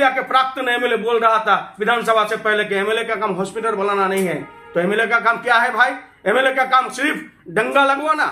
चाकुलिया के प्राक्तन एमएलए बोल रहा था विधानसभा से पहले कि एमएलए का काम हॉस्पिटल बनाना नहीं है। तो एमएलए का काम क्या है भाई? एमएलए का काम सिर्फ दंगा लगवाना,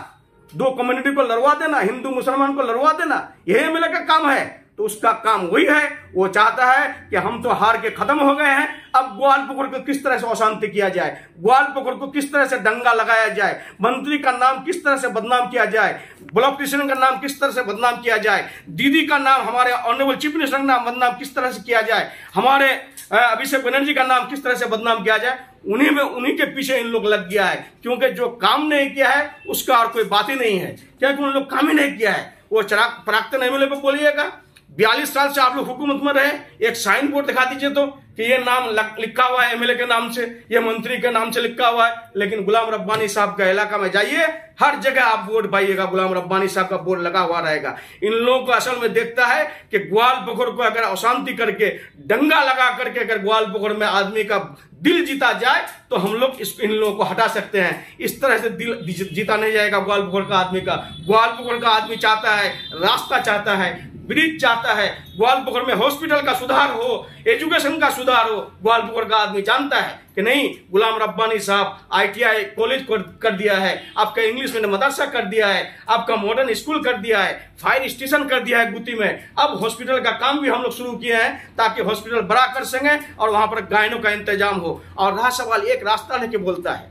दो कम्युनिटी को लड़वा देना, हिंदू मुसलमान को लड़वा देना, यही एमएलए का काम है। तो उसका काम वही है, वो चाहता है कि हम तो हार के खत्म हो गए हैं, अब ग्वालपुकुर को किस तरह से अशांति किया जाए, ग्वालपुकुर को किस तरह से दंगा लगाया जाए, मंत्री का नाम किस तरह से बदनाम किया जाए, ब्लॉक प्रेसिडेंट का नाम किस तरह से बदनाम किया जाए, दीदी का नाम, हमारे ऑनरेबल चीफ मिनिस्टर का नाम बदनाम किस तरह से किया जाए, हमारे अभिषेक बनर्जी का नाम किस तरह से बदनाम किया जाए, उन्हीं के पीछे इन लोग लग गया है। क्योंकि जो काम नहीं किया है उसका और कोई बात ही नहीं है, क्योंकि उन लोग काम ही नहीं किया है। वो प्राक्तन एमएलए को बोलिएगा 42 साल से आप लोग हुकूमत में रहे, एक साइन बोर्ड दिखा दीजिए तो कि ये नाम लिखा हुआ है एमएलए के नाम से, ये मंत्री के नाम से लिखा हुआ है। लेकिन गुलाम रब्बानी साहब का इलाका में जाइए, हर जगह आप बोर्ड पाइएगा, गुलाम रब्बानी साहब का बोर्ड लगा हुआ रहेगा। इन लोगों को असल में देखता है कि ग्वालपुकुर को अगर अशांति करके, दंगा लगा करके अगर ग्वालपुकुर में आदमी का दिल जीता जाए तो हम लोग इन लोगों को हटा सकते हैं। इस तरह से दिल जीता नहीं जाएगा ग्वालपुकुर का आदमी का। ग्वालपुकुर का आदमी चाहता है, रास्ता चाहता है, ब्रिज चाहता है, ग्वालपुकुर में हॉस्पिटल का सुधार हो, एजुकेशन का सुधार हो। ग्वालपुकुर का आदमी जानता है कि नहीं, गुलाम रब्बानी साहब ITI कॉलेज कर दिया है, आपका इंग्लिश में मदरसा कर दिया है, आपका मॉडर्न स्कूल कर दिया है, फायर स्टेशन कर दिया है गुत्ती में। अब हॉस्पिटल का काम भी हम लोग शुरू किए हैं ताकि हॉस्पिटल बड़ा कर सकें और वहां पर गायनों का इंतजाम हो। और रहा सवाल एक रास्ता लेके बोलता है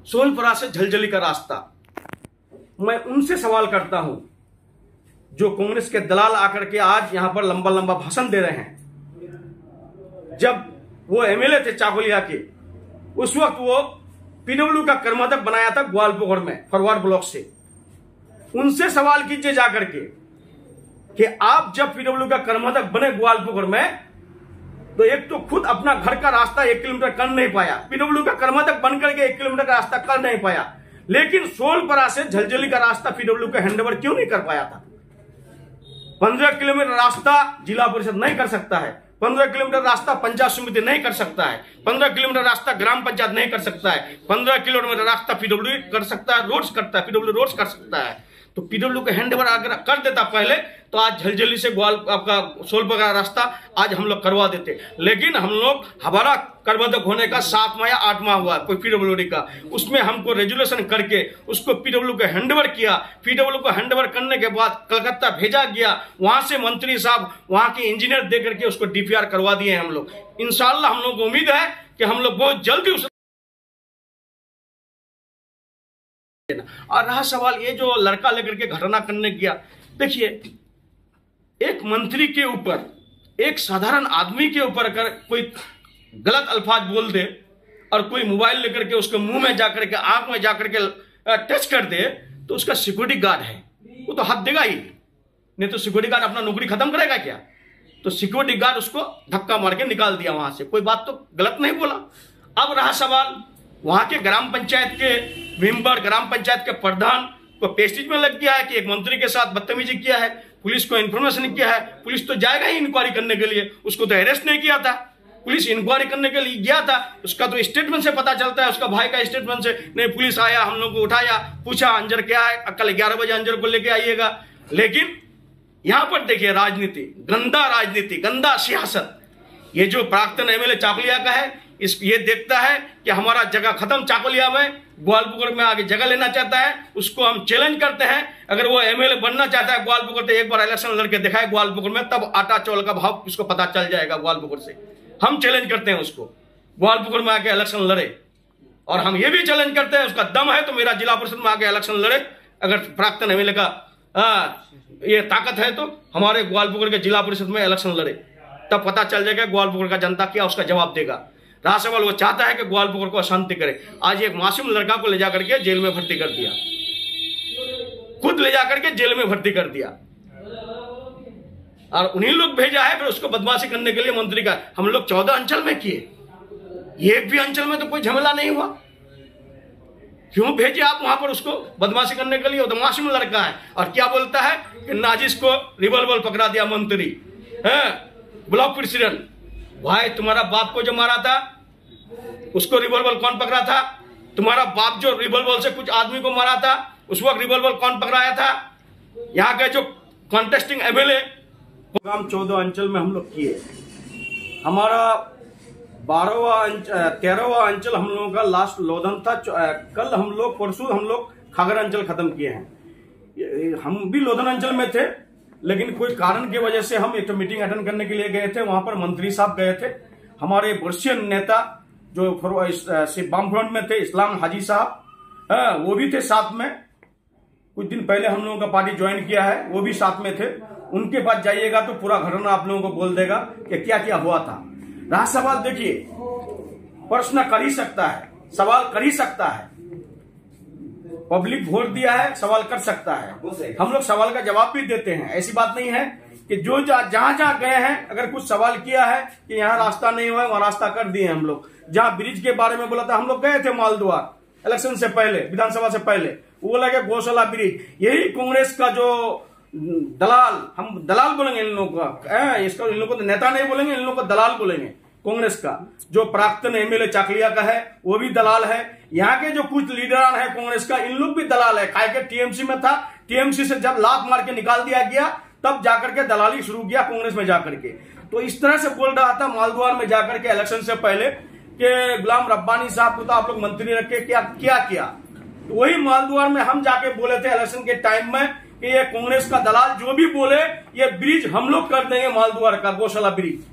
सोनपुरा से झलझली का रास्ता, मैं उनसे सवाल करता हूं जो कांग्रेस के दलाल आकर के आज यहां पर लंबा लंबा भाषण दे रहे हैं। जब वो एमएलए थे चाकुलिया के, उस वक्त वो PW का कर्माध्यक्ष बनाया था ग्वालपुकुर में फॉरवर्ड ब्लॉक से। उनसे सवाल कीजिए जाकर के कि आप जब PW का कर्माध्यक्ष बने ग्वालपुकुर में, तो एक तो खुद अपना घर का रास्ता 1 किलोमीटर कर नहीं पाया, PW का कर्माध्यक्ष बनकर के 1 किलोमीटर का रास्ता कर नहीं पाया, लेकिन सोनपुरा से झलझली का रास्ता PW का हैंडओवर क्यों नहीं कर पाया था? 15 किलोमीटर रास्ता जिला परिषद नहीं कर सकता है, 15 किलोमीटर रास्ता पंचायत समिति नहीं कर सकता है, 15 किलोमीटर रास्ता ग्राम पंचायत नहीं कर सकता है, 15 किलोमीटर रास्ता PW कर सकता है, रोड्स करता है, PW रोड्स कर सकता है। तो PW का हैंडओवर अगर कर देता पहले, तो आज झलझली से आपका सोनपुर का रास्ता आज हम लोग करवा देते। लेकिन हम लोग, हमारा कर्माध्यक्ष होने का 7 या 8 माह हुआ कोई PWD का, उसमें हमको रेजुलेशन करके उसको PW को हैंडओवर किया। PW को हैंडओवर करने के बाद कलकत्ता भेजा गया, वहां से मंत्री साहब वहां के इंजीनियर दे करके उसको DPR करवा दिए हम लोग। इंशाल्लाह हम लोग को उम्मीद है कि हम लोग बहुत जल्दी उस। और रहा सवाल ये जो लड़का लेकर के घटना करने गया, देखिए एक मंत्री के ऊपर, एक साधारण आदमी के ऊपर अगर कोई गलत अल्फाज बोल दे और कोई मोबाइल लेकर के उसके मुंह में जाकर के, आंख में जाकर के टच कर दे, तो उसका सिक्योरिटी गार्ड है, वो तो हाथ देगा ही, नहीं तो सिक्योरिटी गार्ड अपना नौकरी खत्म करेगा क्या? तो सिक्योरिटी गार्ड उसको धक्का मार के निकाल दिया वहां से, कोई बात तो गलत नहीं बोला। अब रहा सवाल वहां के ग्राम पंचायत के मेंबर, ग्राम पंचायत के प्रधान को पेस्टिज में लग गया है कि एक मंत्री के साथ बदतमीजी किया है, पुलिस को इन्फॉर्मेशन किया है, पुलिस तो जाएगा ही इंक्वायरी करने के लिए, उसको तो अरेस्ट नहीं किया था, पुलिस इंक्वायरी करने के लिए गया था, उसका तो स्टेटमेंट से पता चलता है, उसका भाई का स्टेटमेंट से, नहीं पुलिस आया, हम लोग को उठाया, पूछा अंजर क्या है, कल 11 बजे अंजर को लेके आइएगा। लेकिन यहां पर देखिए राजनीति, गंदा राजनीति, गंदा सियासत। ये जो प्राक्तन एमएलए चाकुलिया का है, ये देखता है कि हमारा जगह खत्म चाकुलिया में, ग्वालपुकुर में आगे जगह लेना चाहता है, उसको हम चैलेंज करते हैं। अगर वो एमएलए बनना चाहता है ग्वालपुकुर, तो एक बार इलेक्शन लड़के दिखाए ग्वालपुकुर में, तब आटा चावल का भाव उसको पता चल जाएगा ग्वालपुकुर से। हम चैलेंज करते हैं उसको, ग्वालपुकुर में आके इलेक्शन लड़े। और हम ये भी चैलेंज करते हैं, उसका दम है तो मेरा जिला परिषद में आके इलेक्शन लड़े। अगर प्राक्तन एमएलए का ये ताकत है तो हमारे ग्वालपुकुर के जिला परिषद में इलेक्शन लड़े, तब पता चल जाएगा ग्वालपुकुर का जनता क्या उसका जवाब देगा। रहा सवाल वो चाहता है कि ग्वालपुकुर को अशांति करे। आज एक मासूम लड़का को ले जाकर के जेल में भर्ती कर दिया, खुद ले जाकर के जेल में भर्ती कर दिया, और उन्हीं लोग भेजा है फिर उसको बदमाशी करने के लिए मंत्री का। हम लोग 14 अंचल में किए, एक भी अंचल में तो कोई झमेला नहीं हुआ, क्यों भेजे आप वहां पर उसको बदमाशी करने के लिए? वो तो मासूम लड़का है। और क्या बोलता है कि नाजिश को रिवॉल्वर पकड़ा दिया मंत्री, ब्लॉक प्रेसिडेंट। भाई तुम्हारा बाप को जो मारा था उसको रिवॉल्वर कौन पकड़ा था? तुम्हारा बाप जो रिवॉल्वर से कुछ आदमी को मारा था, उस वक्त रिवॉल्वर कौन पकड़ाया था? यहाँ के जो कॉन्टेस्टिंग एमएलए काम 14 अंचल में हम लोग किए। हमारा 13वां अंचल हम लोगों का लास्ट लोधन था। कल हम लोग परसों हम लोग खागर अंचल खत्म किए हैं। हम भी लोधन अंचल में थे, लेकिन कोई कारण की वजह से हम एक मीटिंग अटेंड करने के लिए गए थे। वहां पर मंत्री साहब गए थे, हमारे वरिष्ठ नेता जो वामफ्रंट में थे इस्लाम हाजी साहब, वो भी थे साथ में। कुछ दिन पहले हम लोगों का पार्टी ज्वाइन किया है, वो भी साथ में थे। उनके पास जाइएगा तो पूरा घटना आप लोगों को बोल देगा कि क्या क्या हुआ था। रहा सवाल, देखिए प्रश्न कर ही सकता है, सवाल कर ही सकता है। पब्लिक वोट दिया है, सवाल कर सकता है। हम लोग सवाल का जवाब भी देते हैं। ऐसी बात नहीं है कि जो जहां गए हैं, अगर कुछ सवाल किया है कि यहाँ रास्ता नहीं हुआ है, वहां रास्ता कर दिए हम लोग। जहां ब्रिज के बारे में बोला था, हम लोग गए थे मालद्वार इलेक्शन से पहले, विधानसभा से पहले। वो बोला कि गौशाला ब्रिज, यही कांग्रेस का जो दलाल, हम दलाल बोलेंगे इन लोगों का, इसका इन लोगों को नेता नहीं बोलेंगे, इन लोगों को दलाल बोलेंगे। कांग्रेस का जो प्राक्तन एमएलए चाकलिया का है वो भी दलाल है। यहाँ के जो कुछ लीडरान है कांग्रेस का, इन लोग भी दलाल है। काय के टीएमसी में था, टीएमसी से जब लात मार के निकाल दिया गया, तब जाकर के दलाली शुरू किया कांग्रेस में जाकर के। तो इस तरह से बोल रहा था मालद्वार में जाकर के इलेक्शन से पहले कि गुलाम रब्बानी साहब को तो आप लोग मंत्री रखे, क्या किया। तो वही मालद्वार में हम जाके बोले थे इलेक्शन के टाइम में कि ये कांग्रेस का दलाल जो भी बोले, ये ब्रिज हम लोग कर देंगे, मालद्वार का गौशाला ब्रिज।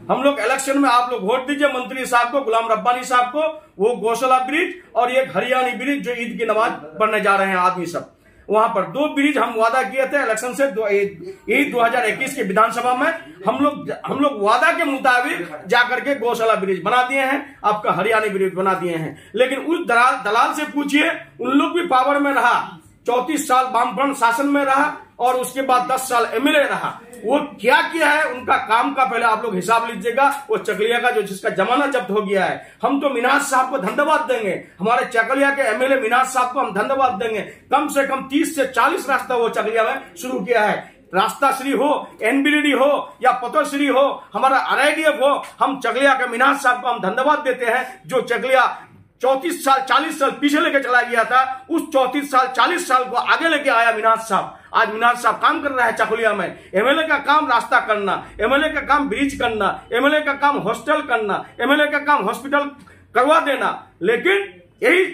हम लोग इलेक्शन में आप लोग वोट दीजिए मंत्री साहब को, गुलाम रब्बानी साहब को, वो गौशाला ब्रिज और एक हरियाणी ब्रिज जो ईद की नमाज पढ़ने जा रहे हैं आदमी सब, वहां पर 2 ब्रिज हम वादा किए थे इलेक्शन से। 2021 के विधानसभा में हम लोग वादा के मुताबिक जाकर के गौशाला ब्रिज बना दिए हैं, आपका हरियाणी ब्रिज बना दिए हैं। लेकिन उस दलाल से पूछिए, उन लोग भी पावर में रहा, 34 साल वामफ्रंट शासन में रहा और उसके बाद 10 साल एमएलए रहा। वो क्या किया है, उनका काम का पहले आप लोग हिसाब लीजिएगा। वो चकलिया का जो जिसका जमाना जब्त हो गया है, हम तो मिनाज साहब को धन्यवाद देंगे, हमारे चकलिया के एमएलए मिनाज साहब को हम धन्यवाद देंगे। कम से कम 30 से 40 रास्ता वो चकलिया में शुरू किया है। रास्ता श्री हो, एनबीडीडी हो या पतोश्री हो, हमारा आरआईडीएफ हो, हम चकलिया के मिनाज साहब को हम धन्यवाद देते हैं। जो चकलिया 34 साल 40 साल पीछे लेके चला गया था, उस 34 साल 40 साल को आगे लेके आया मिनाज साहब। आज मिनाज साहब काम कर रहा है चकुलिया में। एमएलए का काम रास्ता करना, एमएलए का काम ब्रिज करना, एमएलए का काम हॉस्टल करना, एमएलए का काम हॉस्पिटल करवा देना। लेकिन यही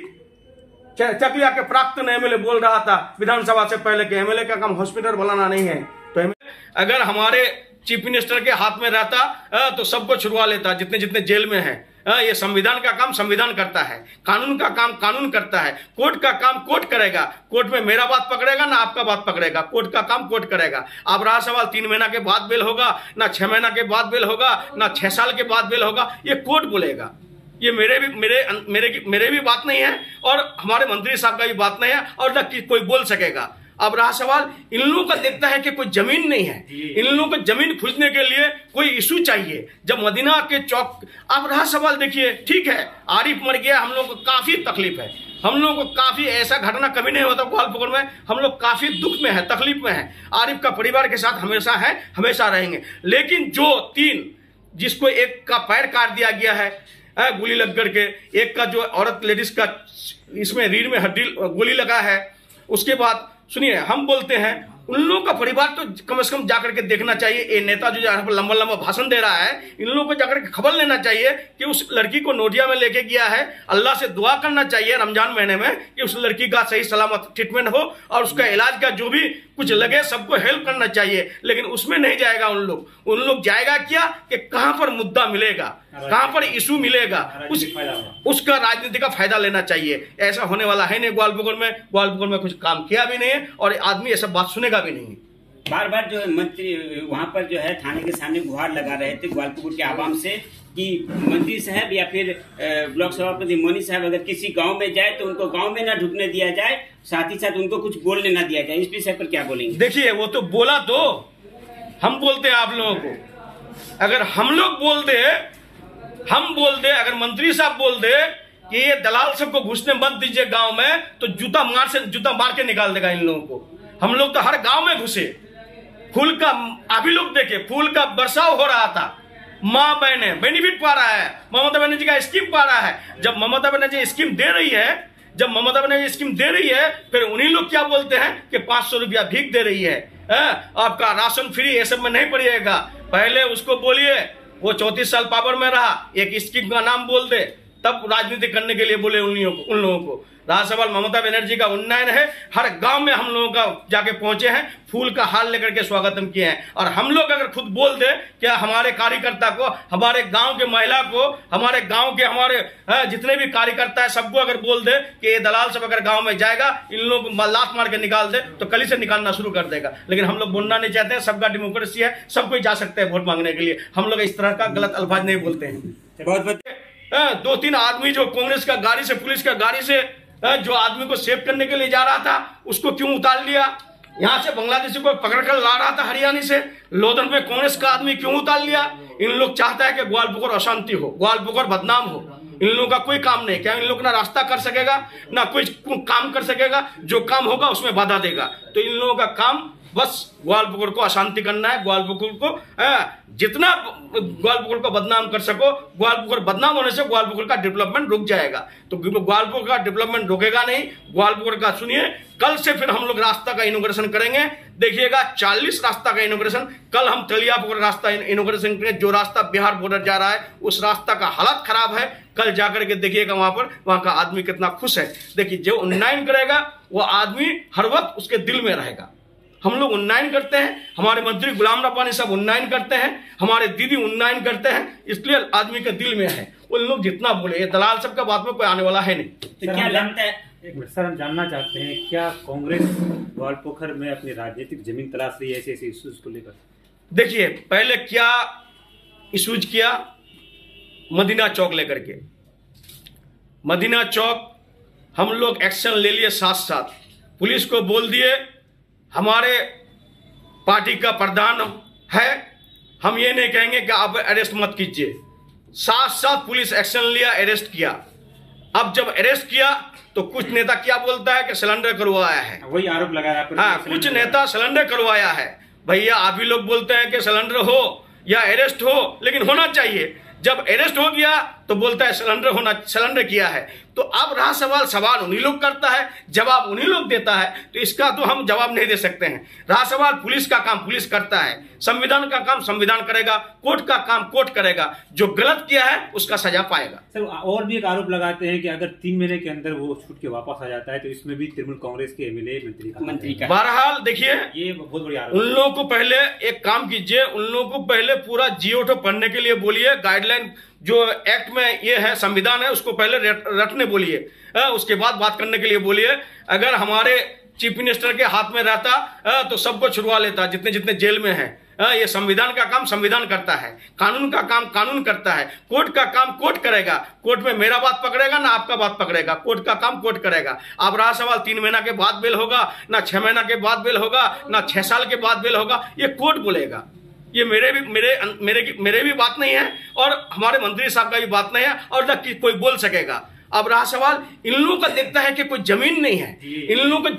चकुलिया के प्राक्तन एमएलए बोल रहा था विधानसभा से पहले कि एमएलए का काम हॉस्पिटल बनाना नहीं है। तो अगर हमारे चीफ मिनिस्टर के हाथ में रहता तो सबको छुड़वा लेता, जितने जितने जेल में है। ये संविधान का काम संविधान करता है, कानून का काम कानून करता है, कोर्ट का काम कोर्ट करेगा। कोर्ट में मेरा बात पकड़ेगा ना आपका बात पकड़ेगा, कोर्ट का काम कोर्ट करेगा। अब रहा सवाल 3 महीना के बाद बेल होगा, ना 6 महीना के बाद बेल होगा, ना 6 साल के बाद बेल होगा, ये कोर्ट बोलेगा। ये मेरे भी बात नहीं है और हमारे मंत्री साहब का भी बात नहीं है और ना कोई बोल सकेगा। अब रहा सवाल, इन लोगों का देखता है कि कोई जमीन नहीं है, इन लोगों को जमीन खोजने के लिए कोई इशू चाहिए। जब मदीना के चौक, अब रहा सवाल, देखिए ठीक है आरिफ मर गया, हम लोग को काफी तकलीफ है, हम लोगों को काफी, ऐसा घटना कभी नहीं होता ग्वालपुर में, हम लोग काफी दुख में है, तकलीफ में है। आरिफ का परिवार के साथ हमेशा है, हमेशा रहेंगे। लेकिन जो 3 जिसको एक का पैर काट दिया गया है गोली लग करके, एक का जो औरत लेडीज का इसमें रीढ़ में हड्डी गोली लगा है, उसके बाद सुनिए हम बोलते हैं उन लोगों का परिवार तो कम से कम जाकर के देखना चाहिए। ये नेता जो यहाँ पर लंबा लंबा भाषण दे रहा है, इन लोगों को जाकर के खबर लेना चाहिए कि उस लड़की को नोटिया में लेके गया है। अल्लाह से दुआ करना चाहिए रमजान महीने में कि उस लड़की का सही सलामत ट्रीटमेंट हो और उसका इलाज का जो भी कुछ लगे सबको हेल्प करना चाहिए। लेकिन उसमें नहीं जाएगा उन लोग जाएगा क्या कि कहां पर मुद्दा मिलेगा, कहां पर इशू मिलेगा, उसका राजनीति का फायदा लेना चाहिए। ऐसा होने वाला है नहीं ग्वालपुर में कुछ काम किया भी नहीं है और आदमी ऐसा बात सुनेगा भी नहीं। बार बार जो मंत्री वहां पर जो है थाने के सामने गुहार लगा रहे थे ग्वालपुर के आवाम से कि मंत्री साहब या फिर ब्लॉक सभापति मोनी साहब अगर किसी गांव में जाए तो उनको गांव में ना ढुकने दिया जाए, साथ ही साथ उनको कुछ बोलने ना दिया जाए। इस विषय पर क्या बोलेंगे? देखिए वो तो बोला, तो हम बोलते हैं आप लोगों को, अगर हम लोग बोल दे, अगर मंत्री साहब बोल दे कि ये दलाल सबको घुसने मत दीजिए गांव में, तो जूता मार के निकाल देगा इन लोगों को। हम लोग तो हर गांव में घुसे, फूल का अभी लोग देखे फूल का बरसाव हो रहा था, माँ बहने बेनिफिट पा रहा है, ममता बनर्जी का स्कीम पा रहा है। जब ममता बनर्जी स्कीम दे रही है, फिर उन्हीं लोग क्या बोलते हैं कि 500 रुपया भीख दे रही है। आपका राशन फ्री, ये सब में नहीं पड़िएगा। पहले उसको बोलिए, वो 34 साल पावर में रहा, एक स्कीम का नाम बोल दे, तब राजनीति करने के लिए बोले उन लोगों को। रहा सवाल ममता बनर्जी का उन्नयन है, हर गांव में हम लोगों का जाके पहुंचे हैं, फूल का हार लेकर के स्वागतम किए हैं। और हम लोग अगर खुद बोल दे क्या हमारे कार्यकर्ता को, हमारे गांव के महिला को, हमारे गांव के हमारे जितने भी कार्यकर्ता है सबको अगर बोल दे कि ये दलाल सब अगर गांव में जाएगा, इन लोगों को लात मार के निकाल दे, तो कल ही से निकालना शुरू कर देगा। लेकिन हम लोग बोलना नहीं चाहते हैं, सबका डेमोक्रेसी है, सब कोई जा सकते हैं वोट मांगने के लिए। हम लोग इस तरह का गलत अल्फाज नहीं बोलते हैं। बहुत 2-3 आदमी जो कांग्रेस का गाड़ी से, पुलिस का गाड़ी से जो आदमी को सेव करने के लिए जा रहा था, उसको क्यों उतार लिया? यहाँ से बांग्लादेशी को पकड़कर ला रहा था हरियाणा से, लोधन पे कांग्रेस का आदमी क्यों उतार लिया? इन लोग चाहता है कि ग्वालपुर अशांति हो, ग्वालपुर बदनाम हो। इन लोगों का कोई काम नहीं, क्या इन लोग ना रास्ता कर सकेगा, ना कोई काम कर सकेगा, जो काम होगा उसमें बाधा देगा। तो इन लोगों का काम बस ग्वालपुर को अशांति करना है, ग्वालपुर को जितना ग्वालपुर को बदनाम कर सको, ग्वालपुर बदनाम होने से ग्वालपुर का डेवलपमेंट रुक जाएगा। तो ग्वालपुर का डेवलपमेंट रुकेगा नहीं, ग्वालपुर का सुनिए, कल से फिर हम लोग रास्ता का इनोग्रेशन करेंगे। देखिएगा 40 रास्ता का इनोग्रेशन, कल हम तलियापुर रास्ता इनोग्रेशन करेंगे। जो रास्ता बिहार बॉर्डर जा रहा है उस रास्ता का हालत खराब है, कल जाकर के देखिएगा वहां का आदमी कितना खुश है। देखिए जो उन्नयन करेगा वो आदमी हर वक्त उसके दिल में रहेगा। हम लोग उन्नयन करते हैं, हमारे मंत्री गुलाम रब्बानी साहब उन्नयन करते हैं, हमारे दीदी उन्नयन करते हैं, इसलिए आदमी के दिल में है। उन लोग जितना बोले, ये दलाल सब का बात में कोई आने वाला है नहीं। तो क्या लगता है, एक मिनट सर, हम जानना चाहते हैं क्या कांग्रेस ग्वालपोखर में अपनी राजनीतिक जमीन तलाश रही है ऐसे इश्यूज को लेकर? देखिए पहले क्या इश्यूज किया, मदीना चौक लेकर के, मदीना चौक हम लोग एक्शन ले लिए, साथ साथ पुलिस को बोल दिए हमारे पार्टी का प्रधान है, हम ये नहीं कहेंगे कि आप अरेस्ट मत कीजिए। साथ साथ पुलिस एक्शन लिया, अरेस्ट किया। अब जब अरेस्ट किया तो कुछ नेता क्या बोलता है कि सिलेंडर करवाया है, वही आरोप लगा रहा है। हाँ, कुछ नेता सिलेंडर करवाया है। भैया आप ही लोग बोलते हैं कि सिलेंडर हो या अरेस्ट हो, लेकिन होना चाहिए। जब अरेस्ट हो गया तो बोलता है सिलेंडर किया है। तो अब रहा सवाल उन्हीं लोग करता है, जवाब उन्हीं लोग देता है, तो इसका तो हम जवाब नहीं दे सकते हैं। रहा सवाल पुलिस का काम पुलिस करता है, संविधान का काम संविधान करेगा, कोर्ट का काम कोर्ट करेगा, जो गलत किया है उसका सजा पाएगा। सर और भी एक आरोप लगाते हैं कि अगर 3 महीने के अंदर वो छूट के वापस आ जाता है तो इसमें भी तृणमूल कांग्रेस के एमएलए मंत्री का। बहरहाल देखिए, ये बहुत बड़ी आरोप। उन लोगों को पहले एक काम कीजिए, उन लोगों को पहले पूरा GO पढ़ने के लिए बोलिए, गाइडलाइन जो एक्ट में ये है, संविधान है, उसको पहले रटने बोलिए, उसके बाद बात करने के लिए बोलिए। अगर हमारे चीफ मिनिस्टर के हाथ में रहता तो सबको छुड़वा लेता, जितने जितने जेल में हैं। ये संविधान का काम संविधान करता है, कानून का काम कानून करता है, कोर्ट का काम कोर्ट करेगा। कोर्ट में मेरा बात पकड़ेगा ना आपका बात पकड़ेगा, कोर्ट का काम कोर्ट करेगा। अब रहा सवाल 3 महीना के बाद बेल होगा, ना 6 महीना के बाद बेल होगा, ना 6 साल के बाद बेल होगा, ये कोर्ट बोलेगा। ये मेरे भी बात नहीं है और हमारे मंत्री साहब का भी बात नहीं है, और न कोई बोल सकेगा। अब रहा सवाल इन लोगों का देखता है कि कोई जमीन नहीं है, इन लोगों को